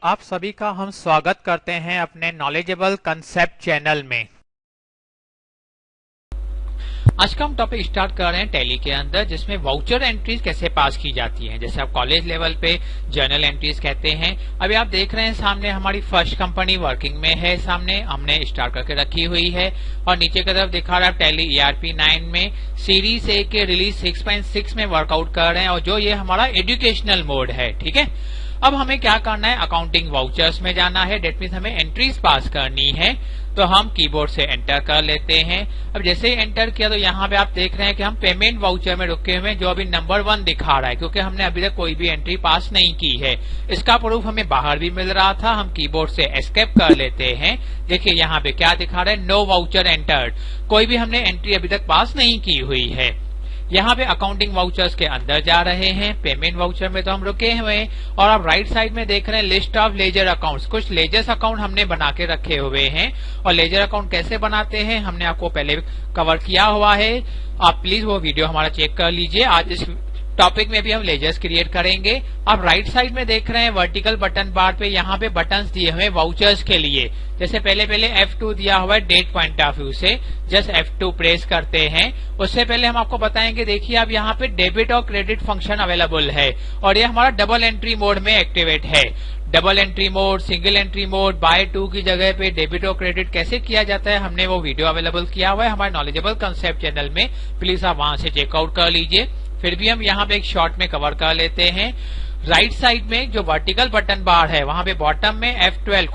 आप सभी का हम स्वागत करते हैं अपने नॉलेजेबल कंसेप्ट चैनल में। आज का हम टॉपिक स्टार्ट कर रहे हैं टैली के अंदर, जिसमें वाउचर एंट्रीज कैसे पास की जाती हैं। जैसे आप कॉलेज लेवल पे जर्नल एंट्रीज कहते हैं। अभी आप देख रहे हैं सामने हमारी फर्स्ट कंपनी वर्किंग में है, सामने हमने स्टार्ट करके रखी हुई है और नीचे की तरफ दिखा रहा है टैली ERP 9 में सीरीज ए के रिलीज 6.6 में वर्कआउट कर रहे हैं और जो ये हमारा एजुकेशनल मोड है। ठीक है, अब हमें क्या करना है, अकाउंटिंग वाउचर्स में जाना है। डेट मीन्स हमें एंट्रीज पास करनी है, तो हम कीबोर्ड से एंटर कर लेते हैं। अब जैसे ही एंटर किया तो यहाँ पे आप देख रहे हैं कि हम पेमेंट वाउचर में रुके हुए हैं, जो अभी नंबर 1 दिखा रहा है, क्योंकि हमने अभी तक कोई भी एंट्री पास नहीं की है। इसका प्रूफ हमें बाहर भी मिल रहा था। हम कीबोर्ड से एस्केप कर लेते हैं। देखिए यहाँ पे क्या दिखा रहा है, नो वाउचर एंटर्ड, कोई भी हमने एंट्री अभी तक पास नहीं की हुई है। यहाँ पे अकाउंटिंग वाउचर्स के अंदर जा रहे हैं। पेमेंट वाउचर में तो हम रुके हुए हैं और आप राइट साइड में देख रहे हैं लिस्ट ऑफ लेजर अकाउंट्स। कुछ लेजर्स अकाउंट हमने बना के रखे हुए हैं और लेजर अकाउंट कैसे बनाते हैं हमने आपको पहले कवर किया हुआ है। आप प्लीज वो वीडियो हमारा चेक कर लीजिए। आज इस टॉपिक में भी हम लेजर्स क्रिएट करेंगे। आप राइट साइड में देख रहे हैं वर्टिकल बटन बार पे यहाँ पे बटन्स दिए हुए हैं वाउचर्स के लिए। जैसे पहले F2 दिया हुआ है डेट पॉइंट ऑफ व्यू से, जस्ट F2 प्रेस करते हैं। उससे पहले हम आपको बताएंगे, देखिए अब यहाँ पे डेबिट और क्रेडिट फंक्शन अवेलेबल है और ये हमारा डबल एंट्री मोड में एक्टिवेट है। Double entry mode, single entry mode, by two की जगह पे डेबिट और क्रेडिट कैसे किया जाता है, हमने वो वीडियो अवेलेबल किया हुआ है हमारे नॉलेजेबल कंसेप्ट चैनल में। प्लीज आप वहां से चेकआउट कर लीजिए। फिर भी हम यहाँ पे एक शॉर्ट में कवर कर लेते हैं। राइट साइड में जो वर्टिकल बटन बार है वहां पे बॉटम में F12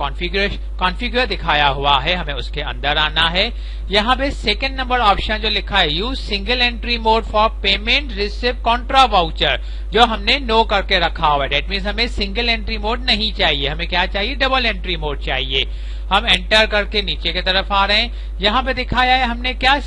कॉन्फ़िगर दिखाया हुआ है, हमें उसके अंदर आना है। यहाँ पे सेकंड नंबर ऑप्शन जो लिखा है use single entry mode for payment receipt Contra voucher, जो हमने नो करके रखा हुआ है। डेट मीन्स हमें सिंगल एंट्री मोड नहीं चाहिए, हमें क्या चाहिए, डबल एंट्री मोड चाहिए। हम एंटर करके नीचे की तरफ आ रहे हैं। यहाँ पे दिखाया है हमने क्या,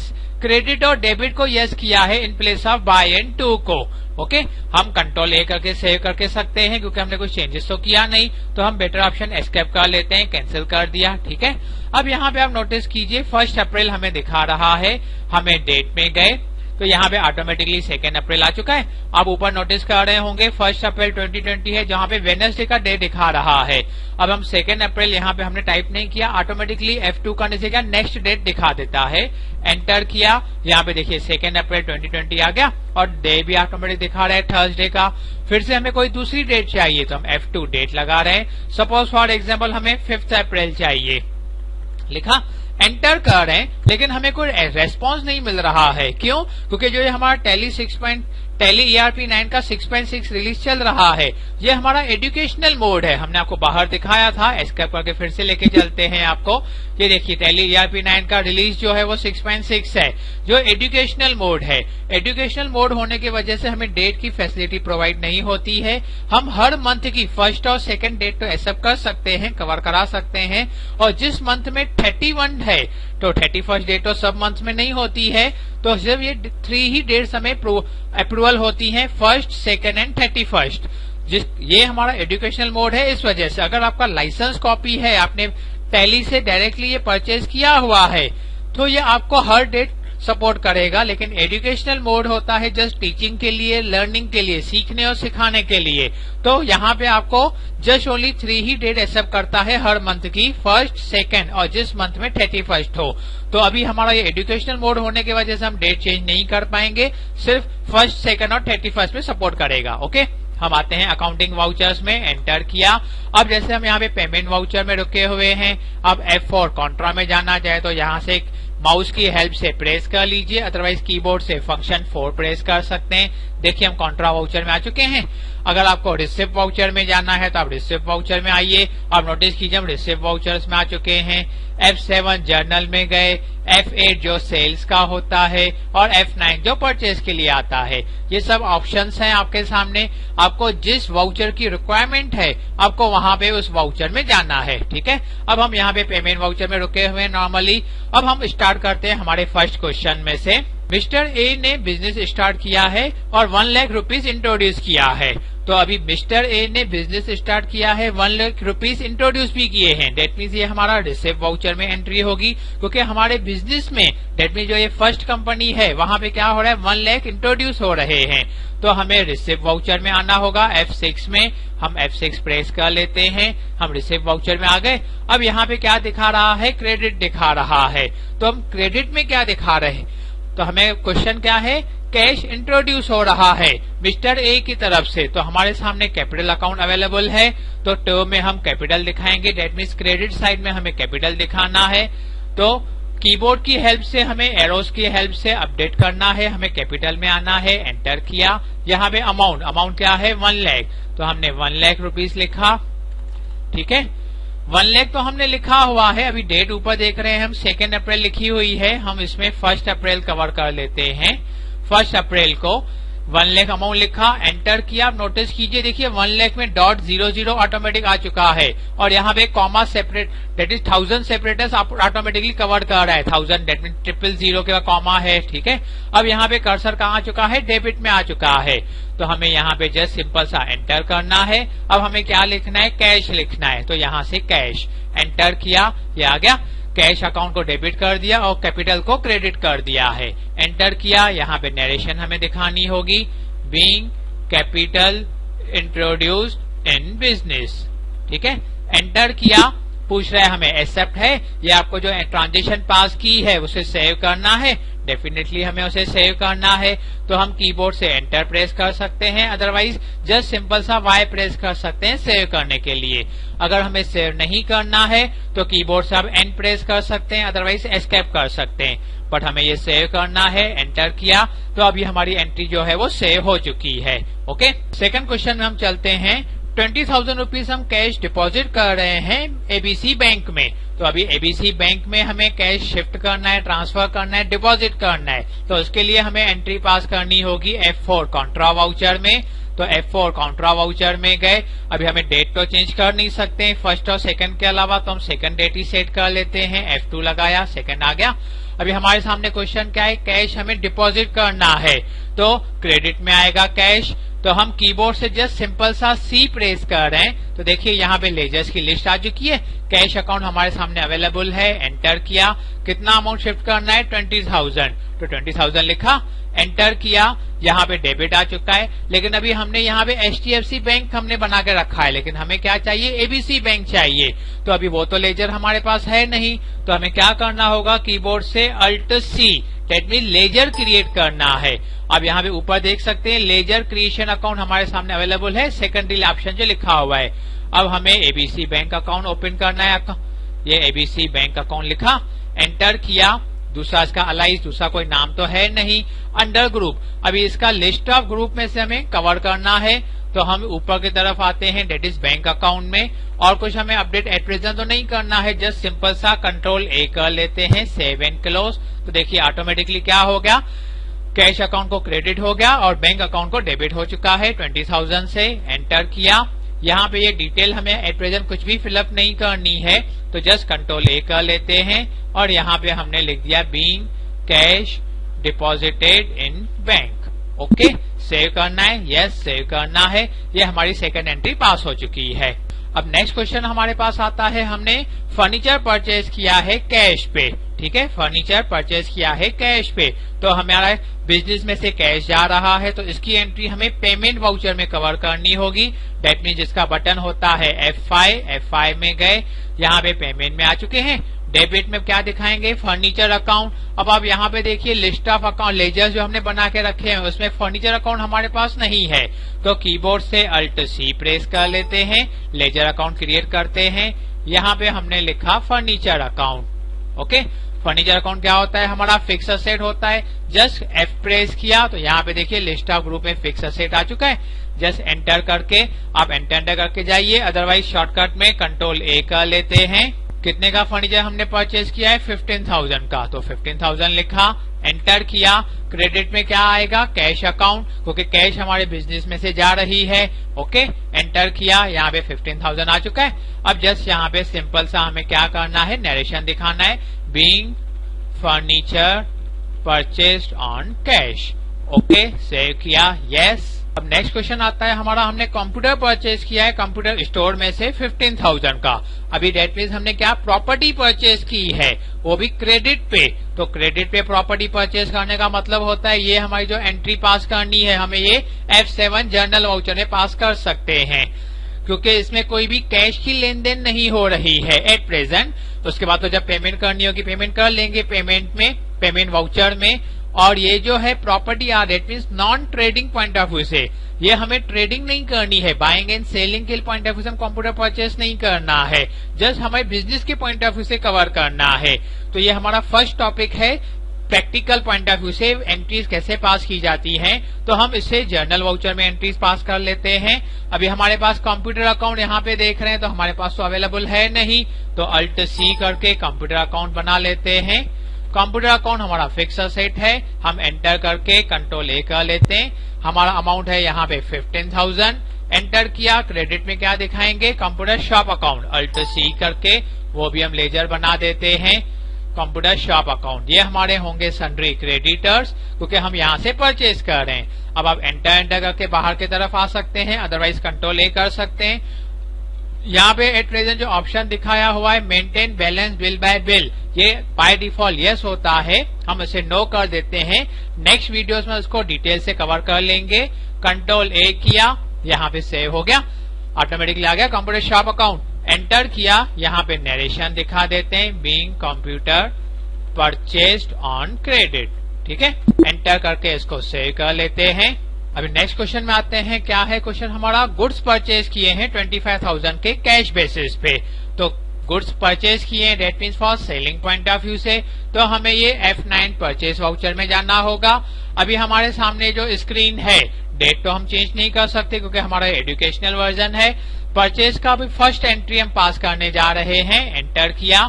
क्रेडिट और डेबिट को यस किया है in place of by and to को। ओके, हम कंट्रोल A करके सेव करके सकते हैं, क्योंकि हमने कुछ चेंजेस तो किया नहीं, तो हम बेटर ऑप्शन एस्केप कर लेते हैं, कैंसिल कर दिया। ठीक है, अब यहाँ पे आप नोटिस कीजिए 1 अप्रैल हमें दिखा रहा है। हमें डेट में गए तो यहाँ पे ऑटोमेटिकली 2 अप्रैल आ चुका है। आप ऊपर नोटिस कर रहे होंगे 1 अप्रैल 2020 है, जहाँ पे वेडनेसडे का डे दिखा रहा है। अब हम 2 अप्रैल यहाँ पे हमने टाइप नहीं किया, ऑटोमेटिकली F2 करने से क्या नेक्स्ट डेट दिखा देता है। एंटर किया, यहाँ पे देखिए 2 अप्रैल 2020 आ गया और डे भी ऑटोमेटिक दिखा रहा है थर्सडे का। फिर से हमें कोई दूसरी डेट चाहिए तो हम F2 डेट लगा रहे हैं। सपोज फॉर एग्जाम्पल हमें 5 अप्रैल चाहिए, लिखा, एंटर कर रहे हैं, लेकिन हमें कोई रेस्पॉन्स नहीं मिल रहा है। क्यों? क्योंकि जो ये हमारा टैली ERP 9 का 6.6 रिलीज चल रहा है, ये हमारा एजुकेशनल मोड है। हमने आपको बाहर दिखाया था, एस्केप करके फिर से लेके चलते हैं आपको। ये देखिए टैली ERP 9 का रिलीज जो है वो 6.6 है, जो एजुकेशनल मोड है। एजुकेशनल मोड होने की वजह से हमें डेट की फैसिलिटी प्रोवाइड नहीं होती है। हम हर मंथ की 1st और 2nd डेट तो एक्सेप्ट कर सकते हैं, कवर करा सकते हैं, और जिस मंथ में 31 है तो 31st डेट तो सब मंथ में नहीं होती है, तो सिर्फ ये 3 ही डेट्स हमें अप्रूवल होती हैं, 1st, 2nd एंड 31st। ये हमारा एजुकेशनल मोड है। इस वजह से अगर आपका लाइसेंस कॉपी है, आपने टैली से डायरेक्टली ये परचेज किया हुआ है, तो ये आपको हर डेट सपोर्ट करेगा। लेकिन एजुकेशनल मोड होता है जस्ट टीचिंग के लिए, लर्निंग के लिए, सीखने और सिखाने के लिए। तो यहाँ पे आपको जस्ट ओनली 3 ही डेट एक्सेप्ट करता है हर मंथ की, 1st, 2nd और जिस मंथ में 31st हो। तो अभी हमारा ये एजुकेशनल मोड होने की वजह से हम डेट चेंज नहीं कर पाएंगे, सिर्फ 1st, 2nd और 31st में सपोर्ट करेगा। ओके, हम आते हैं अकाउंटिंग वाउचर्स में, एंटर किया। अब जैसे हम यहाँ पे पेमेंट वाउचर में रुके हुए हैं, अब F4 कॉन्ट्रा में जाना चाहे तो यहाँ से माउस की हेल्प से प्रेस कर लीजिए, अदरवाइज कीबोर्ड से फंक्शन 4 प्रेस कर सकते हैं। देखिए हम कॉन्ट्रा वाउचर में आ चुके हैं। अगर आपको रिसिप्ट वाउचर में जाना है तो आप रिसिप्ट वाउचर में आइए। आप नोटिस कीजिए हम रिसिप्ट वाउचर्स में आ चुके हैं। F7 जर्नल में गए, F8 जो सेल्स का होता है और F9 जो परचेज के लिए आता है। ये सब ऑप्शंस हैं आपके सामने। आपको जिस वाउचर की रिक्वायरमेंट है आपको वहां पे उस वाउचर में जाना है। ठीक है, अब हम यहाँ पे पेमेंट वाउचर में रुके हुए हैं नॉर्मली। अब हम स्टार्ट करते हैं हमारे फर्स्ट क्वेश्चन में से। मिस्टर ए ने बिजनेस स्टार्ट किया है और 1 लाख रुपीज इंट्रोड्यूस किया है। तो अभी मिस्टर ए ने बिजनेस स्टार्ट किया है, 1 लाख रुपीज इंट्रोड्यूस भी किए हैं। डेट मीन्स ये हमारा रिसिप्ट वाउचर में एंट्री होगी, क्योंकि हमारे बिजनेस में डेट मीन्स जो ये फर्स्ट कंपनी है वहां पे क्या हो रहा है, 1 लाख इंट्रोड्यूस हो रहे हैं। तो हमें रिसिप्ट वाउचर में आना होगा। F6 में हम F6 प्रेस कर लेते हैं, हम रिसिप्ट वाउचर में आ गए। अब यहाँ पे क्या दिखा रहा है, क्रेडिट दिखा रहा है। तो हम क्रेडिट में क्या दिखा रहे हैं, तो हमें क्वेश्चन क्या है, कैश इंट्रोड्यूस हो रहा है मिस्टर ए की तरफ से। तो हमारे सामने कैपिटल अकाउंट अवेलेबल है, तो टर्म में हम कैपिटल दिखाएंगे। डेट मीन्स क्रेडिट साइड में हमें कैपिटल दिखाना है। तो कीबोर्ड की हेल्प से हमें एरोस की हेल्प से अपडेट करना है, हमें कैपिटल में आना है, एंटर किया। यहाँ पे अमाउंट क्या है, 1 लाख। तो हमने 1 लाख रुपीज लिखा, ठीक है। 1 लाख तो हमने लिखा हुआ है। अभी डेट ऊपर देख रहे हैं हम 2 अप्रैल लिखी हुई है, हम इसमें 1 अप्रैल कवर कर लेते हैं। 1 अप्रैल को 1 लाख अमाउंट लिखा, एंटर किया। आप नोटिस कीजिए, देखिए 1 लाख में .00 ऑटोमेटिक आ चुका है और यहाँ पे comma separate that is 1000 separators automatically cover कर रहा है। 1000 डेट मीन 000 के बाद कॉमा है, ठीक है। अब यहाँ पे कर्सर कहाँ आ चुका है, डेबिट में आ चुका है। तो हमें यहाँ पे जस्ट सिंपल सा एंटर करना है। अब हमें क्या लिखना है, कैश लिखना है। तो यहाँ से कैश एंटर किया, ये आ गया। कैश अकाउंट को डेबिट कर दिया और कैपिटल को क्रेडिट कर दिया है, एंटर किया। यहाँ पे नरेशन हमें दिखानी होगी, being capital introduced in business, ठीक है। एंटर किया, पूछ रहा है हमें एक्सेप्ट है, ये आपको जो ट्रांजेक्शन पास की है उसे सेव करना है। डेफिनेटली हमें उसे सेव करना है, तो हम कीबोर्ड से एंटर प्रेस कर सकते हैं, अदरवाइज जस्ट सिंपल सा Y प्रेस कर सकते हैं सेव करने के लिए। अगर हमें सेव नहीं करना है तो कीबोर्ड से आप N प्रेस कर सकते हैं, अदरवाइज एस्केप कर सकते हैं। बट हमें ये सेव करना है, एंटर किया। तो अभी हमारी एंट्री जो है वो सेव हो चुकी है। ओके, सेकंड क्वेश्चन में हम चलते हैं। 20,000 रुपीज हम कैश डिपॉजिट कर रहे हैं ABC बैंक में। तो अभी ABC बैंक में हमें कैश शिफ्ट करना है, ट्रांसफर करना है, डिपॉजिट करना है। तो उसके लिए हमें एंट्री पास करनी होगी F4 कॉन्ट्रा वाउचर में। तो F4 कॉन्ट्रा वाउचर में गए। अभी हमें डेट तो चेंज कर नहीं सकते 1st और 2nd के अलावा, तो हम 2nd डेट ही सेट कर लेते हैं। F2 लगाया, 2nd आ गया। अभी हमारे सामने क्वेश्चन क्या है, कैश हमें डिपॉजिट करना है। तो क्रेडिट में आएगा कैश। तो हम कीबोर्ड से जस्ट सिंपल सा C प्रेस कर रहे हैं। तो देखिए यहाँ पे लेजर्स की लिस्ट आ चुकी है, कैश अकाउंट हमारे सामने अवेलेबल है, एंटर किया। कितना अमाउंट शिफ्ट करना है, 20,000। तो 20,000 लिखा, एंटर किया। यहाँ पे डेबिट आ चुका है, लेकिन अभी हमने यहाँ पे HDFC बैंक हमने बना के रखा है, लेकिन हमें क्या चाहिए, ABC बैंक चाहिए। तो अभी वो तो लेजर हमारे पास है नहीं, तो हमें क्या करना होगा, कीबोर्ड से Alt C, that mean laser create करना है। अब यहाँ पे ऊपर देख सकते हैं लेजर क्रिएशन अकाउंट हमारे सामने अवेलेबल है, सेकेंडरी ऑप्शन जो लिखा हुआ है। अब हमें ABC बैंक अकाउंट ओपन करना है। ये ABC बैंक अकाउंट लिखा, एंटर किया। दूसरा इसका अलाइज, दूसरा कोई नाम तो है नहीं। अंडर ग्रुप, अभी इसका लिस्ट ऑफ ग्रुप में से हमें कवर करना है। तो हम ऊपर की तरफ आते हैं, डेट इज बैंक अकाउंट में। और कुछ हमें अपडेट एट प्रेजेंट तो नहीं करना है, जस्ट सिंपल सा कंट्रोल A कर लेते हैं, सेव एंड क्लोज। तो देखिए ऑटोमेटिकली क्या हो गया, कैश अकाउंट को क्रेडिट हो गया और बैंक अकाउंट को डेबिट हो चुका है 20,000 से। एंटर किया। यहाँ पे ये डिटेल हमें एट प्रेजेंट कुछ भी फिलअप नहीं करनी है, तो जस्ट कंट्रोल A कर लेते हैं और यहाँ पे हमने लिख दिया being cash deposited in bank. Okay, save करना है, यस सेव करना है। ये हमारी सेकंड एंट्री पास हो चुकी है। अब नेक्स्ट क्वेश्चन हमारे पास आता है, हमने फर्नीचर परचेज किया है कैश पे, ठीक है। फर्नीचर परचेज किया है कैश पे, तो हमारा बिजनेस में से कैश जा रहा है, तो इसकी एंट्री हमें पेमेंट वाउचर में कवर करनी होगी। डेट मीन जिसका बटन होता है F5 में गए, यहाँ पे पेमेंट में आ चुके हैं। डेबिट में क्या दिखाएंगे, फर्नीचर अकाउंट। अब आप यहाँ पे देखिए लिस्ट ऑफ अकाउंट लेजर्स जो हमने बना के रखे हैं, उसमें फर्नीचर अकाउंट हमारे पास नहीं है। तो कीबोर्ड से Alt C प्रेस कर लेते हैं, लेजर अकाउंट क्रिएट करते हैं। यहाँ पे हमने लिखा furniture account. Okay, furniture account क्या होता है, हमारा फिक्स असेट होता है। जस्ट F प्रेस किया तो यहाँ पे देखिए लिस्ट ऑफ ग्रुप में फिक्स असेट आ चुका है। जस्ट एंटर करके आप एंटर करके जाइए, अदरवाइज शॉर्टकट में कंट्रोल A कर लेते हैं। कितने का फर्नीचर हमने परचेज किया है, 15,000 का। तो 15,000 लिखा, एंटर किया। क्रेडिट में क्या आएगा, कैश अकाउंट, क्योंकि कैश हमारे बिजनेस में से जा रही है। ओके, एंटर किया, यहाँ पे 15,000 आ चुका है। अब जस्ट यहाँ पे सिंपल सा हमें क्या करना है, नरेशन दिखाना है, being furniture purchased on cash. Okay, save किया, यस। अब नेक्स्ट क्वेश्चन आता है हमारा, हमने कंप्यूटर परचेज किया है कंप्यूटर स्टोर में से 15,000 का। अभी डेट मीन्स हमने क्या प्रॉपर्टी परचेज की है, वो भी क्रेडिट पे। तो क्रेडिट पे प्रॉपर्टी परचेज करने का मतलब होता है ये हमारी जो एंट्री पास करनी है, हमें ये F7 जर्नल वाउचर में पास कर सकते हैं, क्योंकि इसमें कोई भी कैश की लेन देन नहीं हो रही है एट प्रेजेंट। तो उसके बाद तो जब पेमेंट करनी होगी पेमेंट कर लेंगे पेमेंट वाउचर में। और ये जो है property are that means non trading point of view से, ये हमें ट्रेडिंग नहीं करनी है, बाइंग एंड सेलिंग के पॉइंट ऑफ व्यू से हम कंप्यूटर परचेस नहीं करना है, जस्ट हमें बिजनेस के पॉइंट ऑफ व्यू से कवर करना है। तो ये हमारा फर्स्ट टॉपिक है, प्रैक्टिकल पॉइंट ऑफ व्यू से एंट्रीज कैसे पास की जाती हैं। तो हम इससे जर्नल वाउचर में एंट्रीज पास कर लेते हैं। अभी हमारे पास कंप्यूटर अकाउंट यहाँ पे देख रहे हैं, तो हमारे पास तो अवेलेबल है नहीं, तो अल्ट सी करके कंप्यूटर अकाउंट बना लेते हैं। कंप्यूटर अकाउंट हमारा फिक्स असेट है, हम एंटर करके कंट्रोल ए कर लेते हैं। हमारा अमाउंट है यहाँ पे 15,000, एंटर किया। क्रेडिट में क्या दिखाएंगे, computer shop account, alt C करके वो भी हम लेजर बना देते हैं। कंप्यूटर शॉप अकाउंट, ये हमारे होंगे सन्ड्री क्रेडिटर्स, क्योंकि हम यहाँ से परचेज कर रहे हैं। अब आप एंटर करके बाहर की तरफ आ सकते हैं, अदरवाइज कंट्रोल ए कर सकते हैं। यहाँ पे एट प्रेजेंट जो ऑप्शन दिखाया हुआ है maintain balance bill bye bill, ये बाय डिफॉल्ट यस होता है, हम इसे नो कर देते हैं। नेक्स्ट वीडियोस में उसको डिटेल से कवर कर लेंगे। कंट्रोल ए किया, यहाँ पे सेव हो गया, ऑटोमेटिकली आ गया कंप्यूटर शॉप अकाउंट। एंटर किया, यहाँ पे नरेशन दिखा देते हैं, being computer purchased on credit. ठीक है, एंटर करके इसको सेव कर लेते हैं। अभी नेक्स्ट क्वेश्चन में आते हैं, क्या है क्वेश्चन हमारा, गुड्स परचेज किए हैं 25,000 के कैश बेसिस पे। तो गुड्स परचेज किए हैं that means for selling point of view से, तो हमें ये F9 परचेज वाउचर में जाना होगा। अभी हमारे सामने जो स्क्रीन है, डेट तो हम चेंज नहीं कर सकते क्योंकि हमारा एजुकेशनल वर्जन है। परचेज का भी फर्स्ट एंट्री हम पास करने जा रहे हैं, एंटर किया।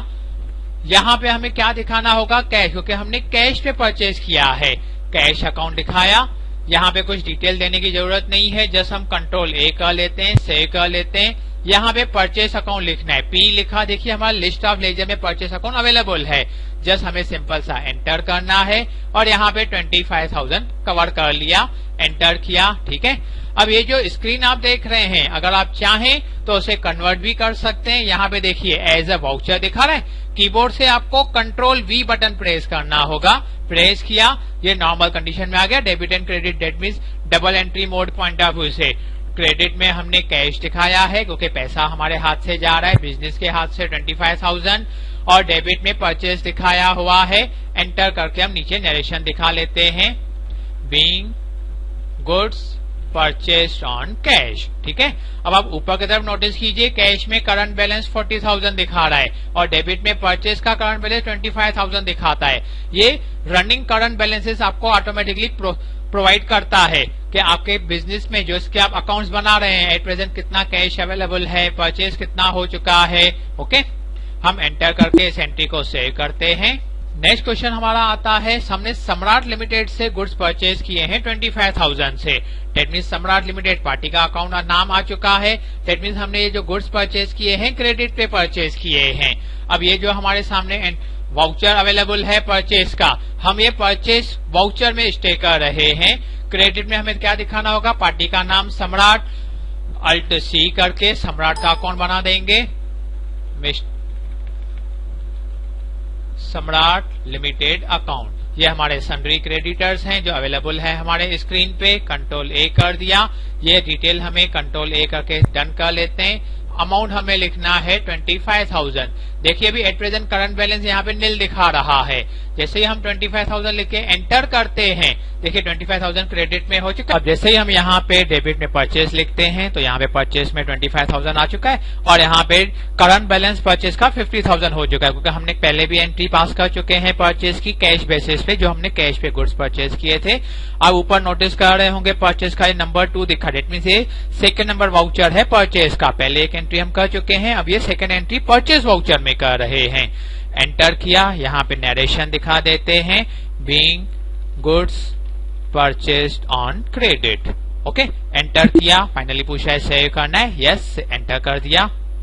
यहाँ पे हमें क्या दिखाना होगा, कैश, क्योंकि हमने कैश पे परचेज किया है, कैश अकाउंट दिखाया। यहाँ पे कुछ डिटेल देने की जरूरत नहीं है, जस्ट हम कंट्रोल ए कर लेते हैं, सेव कर लेते हैं। यहाँ पे परचेस अकाउंट लिखना है, पी लिखा, देखिए हमारा लिस्ट ऑफ लेजर में परचेस अकाउंट अवेलेबल है, जस्ट हमें सिंपल सा एंटर करना है। और यहाँ पे 25,000 कवर कर लिया, एंटर किया। ठीक है, अब ये जो स्क्रीन आप देख रहे हैं, अगर आप चाहें तो उसे कन्वर्ट भी कर सकते हैं। यहाँ पे देखिए एज अ वाउचर दिखा रहा है, कीबोर्ड से आपको कंट्रोल वी बटन प्रेस करना होगा, प्रेस किया, ये नॉर्मल कंडीशन में आ गया। Debit and credit that means double entry mode point of view से क्रेडिट में हमने कैश दिखाया है क्योंकि पैसा हमारे हाथ से जा रहा है, बिजनेस के हाथ से 25,000, और डेबिट में परचेज दिखाया हुआ है। एंटर करके हम नीचे नरेशन दिखा लेते हैं, being goods purchase on cash. ठीक है, अब आप ऊपर की तरफ नोटिस कीजिए, कैश में करंट बैलेंस 40,000 दिखा रहा है और डेबिट में परचेज का करंट बैलेंस 25,000 दिखाता है। ये रनिंग करंट बैलेंसेस आपको ऑटोमेटिकली प्रोवाइड करता है कि आपके बिजनेस में जो इसके आप अकाउंट्स बना रहे हैं, एट प्रेजेंट कितना कैश अवेलेबल है, परचेज कितना हो चुका है। ओके, हम एंटर करके इस एंट्री को सेव करते हैं। नेक्स्ट क्वेश्चन हमारा आता है, हमने सम्राट लिमिटेड से गुड्स परचेज किए हैं 25,000 से। डेट मीन्स सम्राट लिमिटेड पार्टी का अकाउंट और नाम आ चुका है। डेट मीन्स हमने ये जो गुड्स परचेज किए हैं क्रेडिट पे परचेज किए हैं। अब ये जो हमारे सामने वाउचर अवेलेबल है परचेज का, हम ये परचेज वाउचर में स्टे कर रहे हैं। क्रेडिट में हमें क्या दिखाना होगा, पार्टी का नाम सम्राट, अल्ट सी करके सम्राट का अकाउंट बना देंगे, सम्राट लिमिटेड अकाउंट। ये हमारे सन्ड्री क्रेडिटर्स हैं जो अवेलेबल है हमारे स्क्रीन पे। कंट्रोल ए कर दिया, ये डिटेल हमें कंट्रोल ए करके डन कर लेते हैं। अमाउंट हमें लिखना है 25,000। देखिए अभी एट प्रेजेंट करंट बैलेंस यहाँ पे नील दिखा रहा है। जैसे ही हम 25,000 लिख के एंटर करते हैं, देखिए 25,000 क्रेडिट में हो चुका है। अब जैसे ही हम यहाँ पे डेबिट में परचेज लिखते हैं तो यहाँ पे परचेज में 25,000 आ चुका है और यहाँ पे करंट बैलेंस परचेज का 50,000 हो चुका है, क्योंकि हमने पहले भी एंट्री पास कर चुके हैं परचेज की कैश बेसिस पे, जो हमने कैश पे गुड्स परचेज किए थे। अब ऊपर नोटिस कर रहे होंगे परचेज का नंबर 2 दिखा, डेट मीन्स ये सेकंड नंबर वाउचर है परचेज का। पहले एक एंट्री हम कर चुके हैं, अब ये सेकंड एंट्री परचेज वाउचर में कर रहे हैं। एंटर किया, यहाँ पे नरेशन दिखा देते हैं, being goods purchased on credit. Okay, enter किया, फाइनली पूछा है सेव करना है, यस, एंटर कर दिया।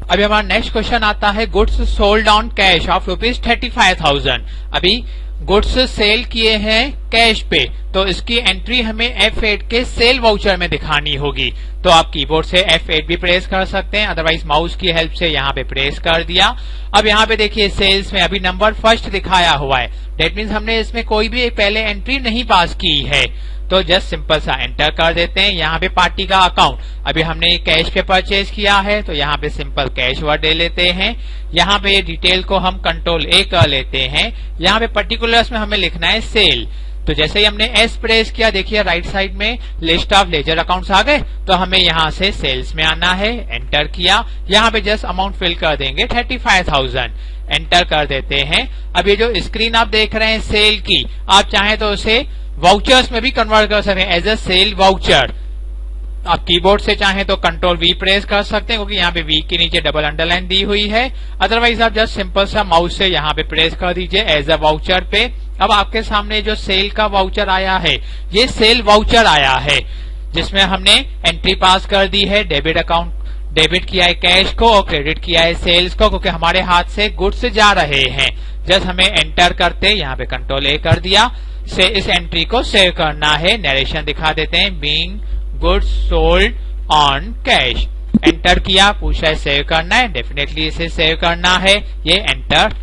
अभी हमारा नेक्स्ट क्वेश्चन आता है, goods sold on cash of ₹35,000। अभी गुड्स सेल किए हैं कैश पे, तो इसकी एंट्री हमें F8 के सेल वाउचर में दिखानी होगी। तो आप कीबोर्ड से F8 भी प्रेस कर सकते हैं, अदरवाइज माउस की हेल्प से यहाँ पे प्रेस कर दिया। अब यहाँ पे देखिए सेल्स में अभी नंबर फर्स्ट दिखाया हुआ है, डेट मीन्स हमने इसमें कोई भी पहले एंट्री नहीं पास की है। तो जस्ट सिंपल सा एंटर कर देते हैं। यहाँ पे पार्टी का अकाउंट अभी हमने कैश पे परचेज किया है, तो यहाँ पे सिंपल कैश वर्ड ले लेते हैं। यहाँ पे डिटेल को हम कंट्रोल A कर लेते हैं। यहाँ पे पर्टिकुलर्स में हमें लिखना है सेल, तो जैसे ही हमने S प्रेस किया देखिए राइट साइड में लिस्ट ऑफ लेजर अकाउंट्स आ गए, तो हमें यहाँ से सेल्स में आना है। एंटर किया, यहाँ पे जस्ट अमाउंट फिल कर देंगे 35,000, एंटर कर देते हैं। अब ये जो स्क्रीन आप देख रहे हैं सेल की, आप चाहें तो उसे वाउचर्स में भी कन्वर्ट कर सकते हैं एज अ सेल वाउचर। आप कीबोर्ड से चाहें तो कंट्रोल V प्रेस कर सकते हैं, क्योंकि यहाँ पे V के नीचे डबल अंडरलाइन दी हुई है। अदरवाइज आप जस्ट सिंपल सा माउस से यहाँ पे प्रेस कर दीजिए एज अ वाउचर पे। अब आपके सामने जो सेल का वाउचर आया है, ये सेल वाउचर आया है, जिसमें हमने एंट्री पास कर दी है। डेबिट अकाउंट डेबिट किया है कैश को और क्रेडिट किया है सेल्स को, क्योंकि हमारे हाथ से गुड्स जा रहे हैं। जस्ट हमें एंटर करते यहाँ पे कंट्रोल A कर दिया, से इस एंट्री को सेव करना है। नरेशन दिखा देते हैं, being goods sold on cash. Enter किया, पूछा है सेव करना है, डेफिनेटली इसे सेव करना है, ये एंटर।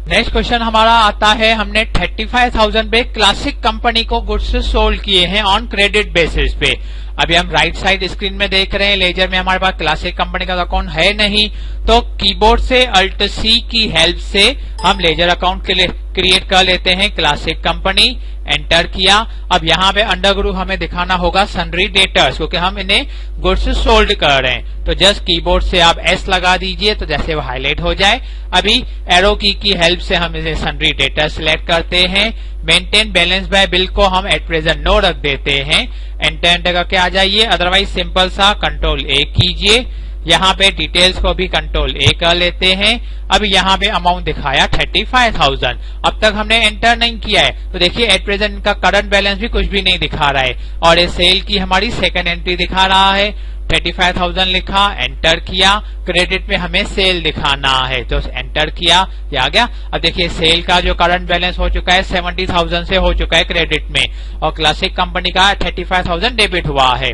नेक्स्ट क्वेश्चन हमारा आता है, हमने 35,000 पे क्लासिक कंपनी को गुड्स सोल्ड किए हैं ऑन क्रेडिट बेसिस पे। अभी हम राइट साइड स्क्रीन में देख रहे हैं लेजर में हमारे पास क्लासिक कंपनी का अकाउंट है नहीं, तो कीबोर्ड से Alt C की हेल्प से हम लेजर अकाउंट के लिए क्रिएट कर लेते हैं क्लासिक कंपनी। एंटर किया, अब यहाँ पे अंडर ग्रुप हमें दिखाना होगा सन्ड्री डेटर्स, क्योंकि हम इन्हें गुड्स सोल्ड कर रहे हैं। तो जस्ट कीबोर्ड से आप S लगा दीजिए, तो जैसे वो हाईलाइट हो जाए। अभी एरो की हेल्प से हम इसे सन्ड्री डेटर्स सिलेक्ट करते हैं। मेंटेन बैलेंस बाय बिल को हम एट प्रेजेंट नो रख देते हैं। एंटर करके आ जाइए, अदरवाइज सिंपल सा कंट्रोल A कीजिए। यहाँ पे डिटेल्स को भी कंट्रोल A कर लेते हैं। अब यहाँ पे अमाउंट दिखाया 35,000, अब तक हमने एंटर नहीं किया है, तो देखिए एट प्रेजेंट इनका करंट बैलेंस भी कुछ भी नहीं दिखा रहा है। और ये सेल की हमारी सेकंड एंट्री दिखा रहा है, 35,000 लिखा, एंटर किया। क्रेडिट में हमें सेल दिखाना है, तो एंटर किया, ये आ गया। अब देखिए सेल का जो करंट बैलेंस हो चुका है 70,000 से हो चुका है क्रेडिट में, और क्लासिक कंपनी का 35,000 डेबिट हुआ है।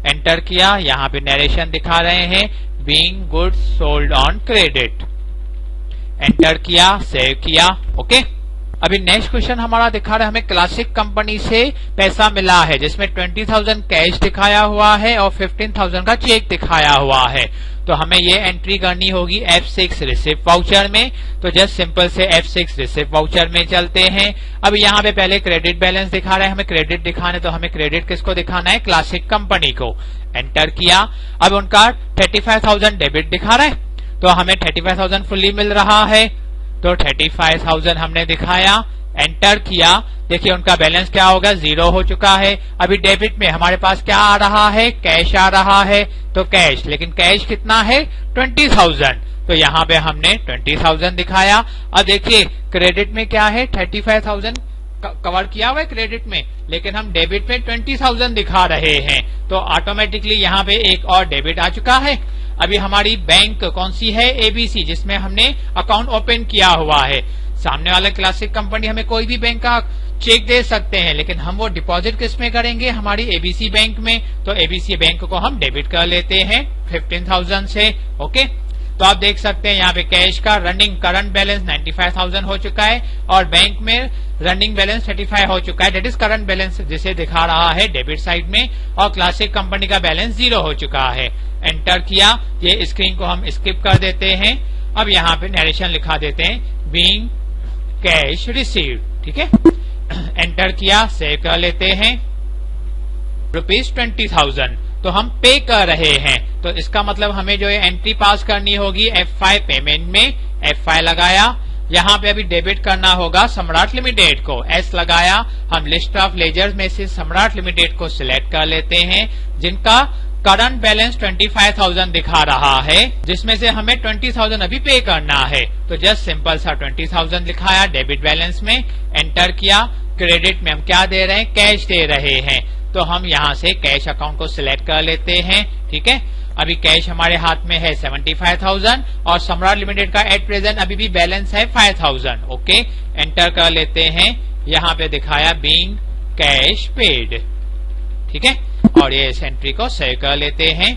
एंटर किया, यहाँ पे नरेशन दिखा रहे हैं, being goods sold on credit. Enter किया, सेव किया, ओके। अभी नेक्स्ट क्वेश्चन हमारा दिखा रहा है, हमें क्लासिक कंपनी से पैसा मिला है, जिसमें 20,000 कैश दिखाया हुआ है और 15,000 का चेक दिखाया हुआ है। तो हमें ये एंट्री करनी होगी F6 रिसिप्ट वाउचर में। तो जस्ट सिंपल से F6 रिसिप्ट वाउचर में चलते हैं। अब यहाँ पे पहले क्रेडिट बैलेंस दिखा रहा है, हमें क्रेडिट दिखाने, तो हमें क्रेडिट किसको दिखाना है, क्लासिक कंपनी को। एंटर किया, अब उनका 35,000 डेबिट दिखा रहा है, तो हमें 35,000 फुल्ली मिल रहा है, तो 35,000 हमने दिखाया। एंटर किया, देखिए उनका बैलेंस क्या होगा, 0 हो चुका है। अभी डेबिट में हमारे पास क्या आ रहा है, कैश आ रहा है, तो कैश, लेकिन कैश कितना है 20,000, तो यहाँ पे हमने 20,000 दिखाया। अब देखिए क्रेडिट में क्या है, 35,000 कवर किया हुआ है क्रेडिट में, लेकिन हम डेबिट में 20,000 दिखा रहे हैं, तो ऑटोमेटिकली यहाँ पे एक और डेबिट आ चुका है। अभी हमारी बैंक कौन सी है, ABC, जिसमें हमने अकाउंट ओपन किया हुआ है। सामने वाला क्लासिक कंपनी हमें कोई भी बैंक का चेक दे सकते हैं, लेकिन हम वो डिपॉजिट किस में करेंगे, हमारी ABC बैंक में, तो ABC बैंक को हम डेबिट कर लेते हैं 15,000 से, ओके। तो आप देख सकते हैं यहाँ पे कैश का रनिंग करंट बैलेंस 95,000 हो चुका है, और बैंक में रनिंग बैलेंस 35 हो चुका है, डेट इज करंट बैलेंस जिसे दिखा रहा है डेबिट साइड में, और क्लासिक कंपनी का बैलेंस 0 हो चुका है। एंटर किया, ये स्क्रीन को हम स्किप कर देते हैं। अब यहाँ पे नरेशन लिखा देते हैं, बीइंग कैश रिसीव्ड, ठीक है। एंटर किया, सेव कर लेते हैं, ₹20,000 तो हम पे कर रहे हैं, तो इसका मतलब हमें जो एंट्री पास करनी होगी F5 पेमेंट में, F5 लगाया। यहाँ पे अभी डेबिट करना होगा सम्राट लिमिटेड को, S लगाया। हम लिस्ट ऑफ लेजर्स में से सम्राट लिमिटेड को सिलेक्ट कर लेते हैं, जिनका करंट बैलेंस 25,000 दिखा रहा है, जिसमें से हमें 20,000 अभी पे करना है। तो जस्ट सिंपल सा 20,000 लिखाया डेबिट बैलेंस में, एंटर किया। क्रेडिट में हम क्या दे रहे हैं, कैश दे रहे हैं, तो हम यहाँ से कैश अकाउंट को सिलेक्ट कर लेते हैं, ठीक है। अभी कैश हमारे हाथ में है 75,000 और सम्राट लिमिटेड का एट प्रेजेंट अभी भी बैलेंस है 5,000। ओके, एंटर कर लेते हैं। यहाँ पे दिखाया बीइंग कैश पेड, ठीक है, और ये इस एंट्री को सेव कर लेते हैं।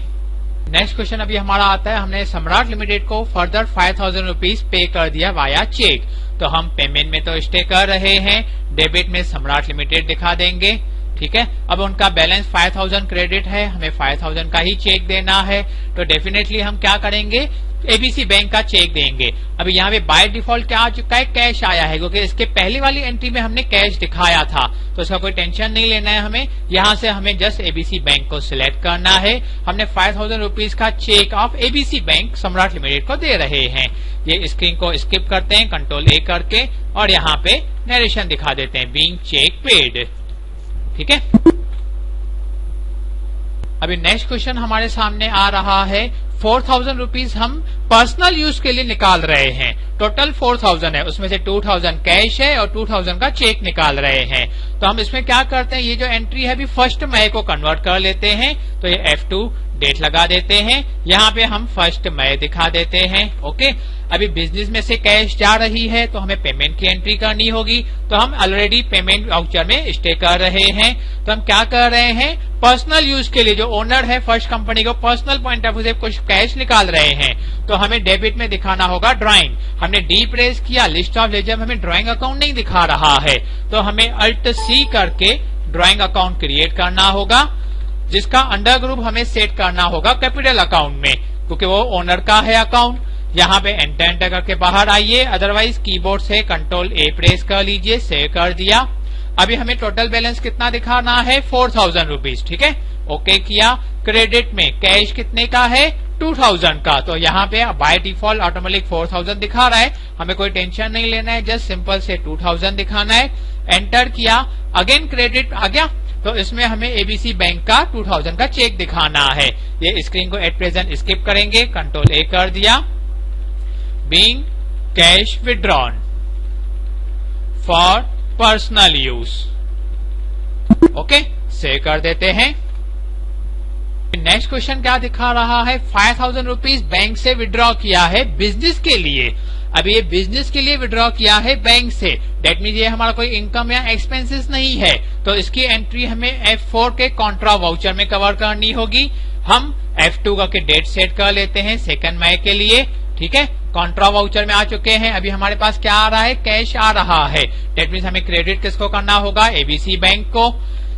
नेक्स्ट क्वेश्चन अभी हमारा आता है, हमने सम्राट लिमिटेड को फर्दर 5,000 रुपीज पे कर दिया वाया चेक। तो हम पेमेंट में तो स्टे कर रहे हैं, डेबिट में सम्राट लिमिटेड दिखा देंगे, ठीक है। अब उनका बैलेंस 5,000 क्रेडिट है, हमें 5,000 का ही चेक देना है, तो डेफिनेटली हम क्या करेंगे, एबीसी बैंक का चेक देंगे। अभी यहाँ पे बाय डिफॉल्ट क्या आ चुका है, कैश आया है, क्योंकि इसके पहली वाली एंट्री में हमने कैश दिखाया था, तो इसका कोई टेंशन नहीं लेना है हमें। यहाँ से हमें जस्ट एबीसी बैंक को सिलेक्ट करना है। हमने 5,000 रुपीज का चेक ऑफ एबीसी बैंक सम्राट लिमिटेड को दे रहे हैं। ये स्क्रीन को स्किप करते हैं कंट्रोल ए करके, और यहाँ पे नरेशन दिखा देते हैं बीइंग चेक पेड, ठीक है। अभी नेक्स्ट क्वेश्चन हमारे सामने आ रहा है, 4,000 रुपीज हम पर्सनल यूज के लिए निकाल रहे हैं। टोटल 4,000 है, उसमें से 2,000 कैश है और 2,000 का चेक निकाल रहे हैं। तो हम इसमें क्या करते हैं, ये जो एंट्री है अभी 1 मई को कन्वर्ट कर लेते हैं। तो ये F2 डेट लगा देते हैं, यहाँ पे हम 1 मई दिखा देते हैं। ओके, अभी बिजनेस में से कैश जा रही है तो हमें पेमेंट की एंट्री करनी होगी। तो हम ऑलरेडी पेमेंट वाउचर में स्टे कर रहे हैं, तो हम क्या कर रहे हैं, पर्सनल यूज के लिए जो ओनर है फर्स्ट कंपनी को पर्सनल पॉइंट ऑफ व्यू से कुछ कैश निकाल रहे हैं, तो हमें डेबिट में दिखाना होगा ड्राइंग। हमने डी प्रेस किया, लिस्ट ऑफ लेजर में हमें ड्राइंग अकाउंट नहीं दिखा रहा है, तो हमें अल्ट सी करके ड्राइंग अकाउंट क्रिएट करना होगा, जिसका अंडर ग्रुप हमें सेट करना होगा कैपिटल अकाउंट में, क्योंकि वो ओनर का है अकाउंट। यहाँ पे एंटर करके बाहर आइए, अदरवाइज कीबोर्ड से कंट्रोल ए प्रेस कर लीजिए, सेव कर दिया। अभी हमें टोटल बैलेंस कितना दिखाना है, 4,000 रुपीज, ठीक है। ओके किया। क्रेडिट में कैश कितने का है, 2,000 का, तो यहाँ पे बाय डिफॉल्ट ऑटोमेटिक 4,000 दिखा रहा है, हमें कोई टेंशन नहीं लेना है, जस्ट सिंपल से 2,000 दिखाना है। एंटर किया, अगेन क्रेडिट आ गया, तो इसमें हमें एबीसी बैंक का 2,000 का चेक दिखाना है। ये स्क्रीन को एट प्रेजेंट स्किप करेंगे, कंट्रोल ए कर दिया। Being cash withdrawn for personal use, okay, save कर देते हैं। नेक्स्ट क्वेश्चन क्या दिखा रहा है, 5,000 रुपीज बैंक से विड्रॉ किया है बिजनेस के लिए। अभी ये बिजनेस के लिए विड्रॉ किया है बैंक से, डेट मीन ये हमारा कोई इनकम या एक्सपेंसेस नहीं है, तो इसकी एंट्री हमें F4 के कॉन्ट्रा वाउचर में कवर करनी होगी। हम F2 का के डेट सेट कर लेते हैं 2 मई के लिए, ठीक है। कॉन्ट्रा वाउचर में आ चुके हैं। अभी हमारे पास क्या आ रहा है, कैश आ रहा है, डेट मीन हमें क्रेडिट किसको करना होगा, एबीसी बैंक को,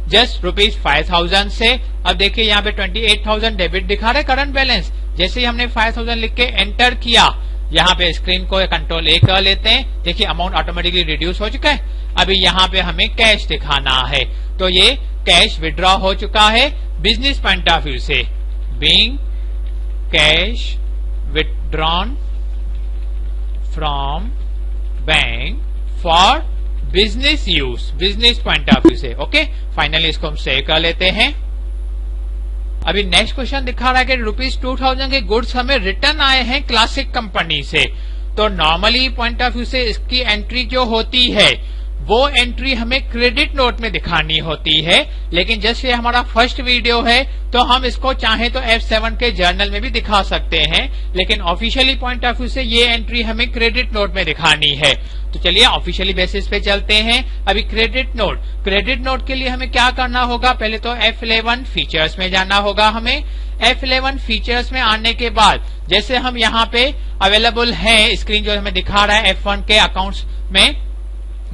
जस्ट रुपीज 5,000 से। अब देखिए यहाँ पे 28,000 डेबिट दिखा रहे करंट बैलेंस। जैसे ही हमने 5,000 लिख के एंटर किया, यहाँ पे स्क्रीन को कंट्रोल ए कर लेते हैं, देखिए अमाउंट ऑटोमेटिकली रिड्यूस हो चुका है। अभी यहाँ पे हमें कैश दिखाना है, तो ये कैश विड्रॉ हो चुका है बिजनेस पॉइंट ऑफ व्यू से। Being cash withdrawn from bank for business use, business point of view से। ओके, फाइनली इसको हम सेव कर लेते हैं। अभी नेक्स्ट क्वेश्चन दिखा रहा है कि ₹2,000 के गुड्स हमें रिटर्न आए हैं क्लासिक कंपनी से। तो नॉर्मली पॉइंट ऑफ व्यू से इसकी एंट्री जो होती है वो एंट्री हमें क्रेडिट नोट में दिखानी होती है, लेकिन जैसे ये हमारा फर्स्ट वीडियो है तो हम इसको चाहे तो F7 के जर्नल में भी दिखा सकते हैं, लेकिन ऑफिशियली पॉइंट ऑफ व्यू से ये एंट्री हमें क्रेडिट नोट में दिखानी है। तो चलिए ऑफिशियली बेसिस पे चलते हैं। अभी क्रेडिट नोट के लिए हमें क्या करना होगा, पहले तो F11 फीचर्स में जाना होगा हमें। F11 फीचर्स में आने के बाद जैसे हम यहाँ पे अवेलेबल है, स्क्रीन जो हमें दिखा रहा है F1 के अकाउंट्स में,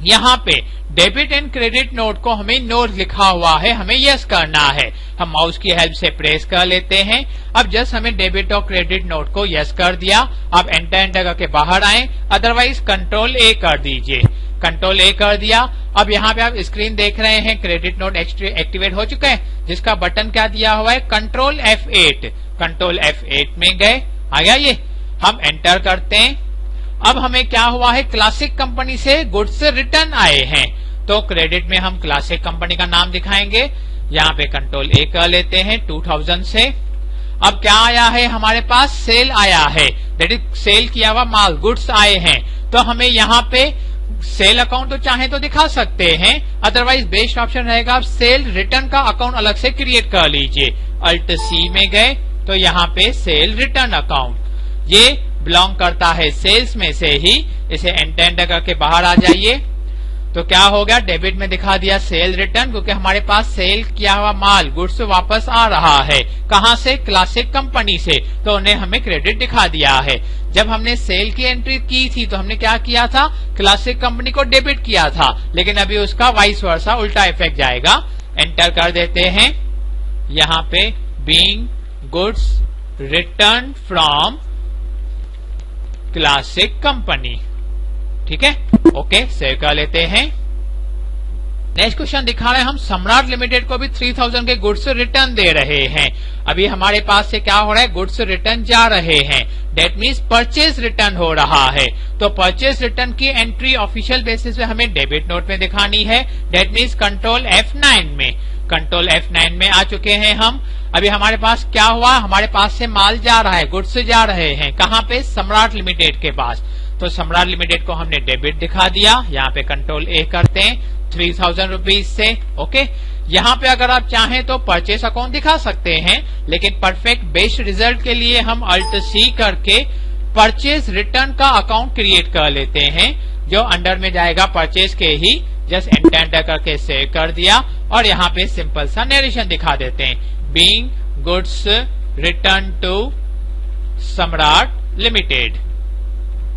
यहाँ पे डेबिट एंड क्रेडिट नोट को हमें नोट लिखा हुआ है, हमें यस करना है। हम माउस की हेल्प से प्रेस कर लेते हैं। अब जस्ट हमें डेबिट और क्रेडिट नोट को यस कर दिया। अब एंटर करके बाहर आए, अदरवाइज कंट्रोल ए कर दीजिए, कंट्रोल ए कर दिया। अब यहाँ पे आप स्क्रीन देख रहे हैं, क्रेडिट नोट एक्टिवेट हो चुका है, जिसका बटन क्या दिया हुआ है, कंट्रोल F8। कंट्रोल F8 में गए, आ गया ये। हम एंटर करते हैं। अब हमें क्या हुआ है, क्लासिक कंपनी से गुड्स रिटर्न आए हैं, तो क्रेडिट में हम क्लासिक कंपनी का नाम दिखाएंगे। यहाँ पे कंट्रोल ए कर लेते हैं 2000 से। अब क्या आया है हमारे पास, सेल आया है, दैट इज सेल किया हुआ माल, गुड्स आए हैं। तो हमें यहाँ पे सेल अकाउंट तो चाहे तो दिखा सकते हैं, अदरवाइज बेस्ट ऑप्शन रहेगा आप सेल रिटर्न का अकाउंट अलग से क्रिएट कर लीजिए। अल्ट सी में गए, तो यहाँ पे सेल रिटर्न अकाउंट ये बिलोंग करता है सेल्स में से ही, इसे एंटर करके बाहर आ जाइए। तो क्या हो गया, डेबिट में दिखा दिया सेल रिटर्न, क्योंकि हमारे पास सेल किया हुआ माल गुड्स वापस आ रहा है। कहां से, क्लासिक कंपनी से, तो उन्हें हमें क्रेडिट दिखा दिया है। जब हमने सेल की एंट्री की थी तो हमने क्या किया था, क्लासिक कंपनी को डेबिट किया था, लेकिन अभी उसका वाइस वर्सा उल्टा इफेक्ट जाएगा। एंटर कर देते हैं यहाँ पे, being goods return from classic company. ठीक है, ओके, सेव कर लेते हैं। नेक्स्ट क्वेश्चन दिखा रहे हैं हम, सम्राट लिमिटेड को भी 3000 के गुड्स रिटर्न दे रहे हैं। अभी हमारे पास से क्या हो रहा है, गुड्स रिटर्न जा रहे हैं, डेट मीन्स परचेज रिटर्न हो रहा है। तो परचेज रिटर्न की एंट्री ऑफिशियल बेसिस पे हमें डेबिट नोट में दिखानी है, डेट मीन्स कंट्रोल F9 में। कंट्रोल F9 में आ चुके हैं हम। अभी हमारे पास क्या हुआ, हमारे पास से माल जा रहा है, गुड्स जा रहे हैं, कहां पे, सम्राट लिमिटेड के पास। तो सम्राट लिमिटेड को हमने डेबिट दिखा दिया, यहाँ पे कंट्रोल A करते हैं 3000 रुपीज से। ओके, यहाँ पे अगर आप चाहें तो परचेस अकाउंट दिखा सकते हैं, लेकिन परफेक्ट बेस्ट रिजल्ट के लिए हम Alt C करके परचेस रिटर्न का अकाउंट क्रिएट कर लेते हैं, जो अंडर में जाएगा परचेस के ही। जस्ट एंटर करके सेव कर दिया और यहाँ पे सिंपल सा नरेशन दिखा देते हैं, बीइंग गुड्स रिटर्न टू सम्राट लिमिटेड।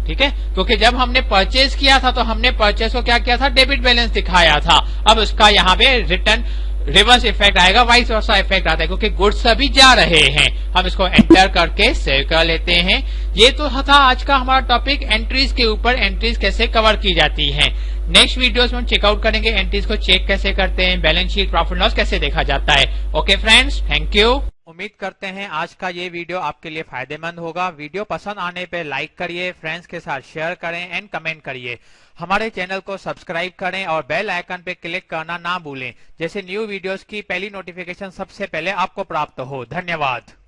ठीक है, क्योंकि जब हमने परचेज किया था तो हमने परचेज को क्या किया था, डेबिट बैलेंस दिखाया था। अब उसका यहाँ पे रिटर्न रिवर्स इफेक्ट आएगा, वाइस वर्सा इफेक्ट आता है, क्योंकि गुड्स अभी जा रहे हैं। हम इसको एंटर करके सेव कर लेते हैं। ये तो था आज का हमारा टॉपिक, एंट्रीज के ऊपर, एंट्रीज कैसे कवर की जाती हैं। नेक्स्ट वीडियोस में हम चेकआउट करेंगे एंट्रीज को चेक कैसे करते हैं, बैलेंस शीट, प्रॉफिट लॉस कैसे देखा जाता है। Okay friends, thank you. उम्मीद करते हैं आज का ये वीडियो आपके लिए फायदेमंद होगा। वीडियो पसंद आने पे लाइक करिए, फ्रेंड्स के साथ शेयर करें एंड कमेंट करिए। हमारे चैनल को सब्सक्राइब करें और बेल आइकन पे क्लिक करना ना भूलें, जैसे न्यू वीडियोस की पहली नोटिफिकेशन सबसे पहले आपको प्राप्त हो। धन्यवाद।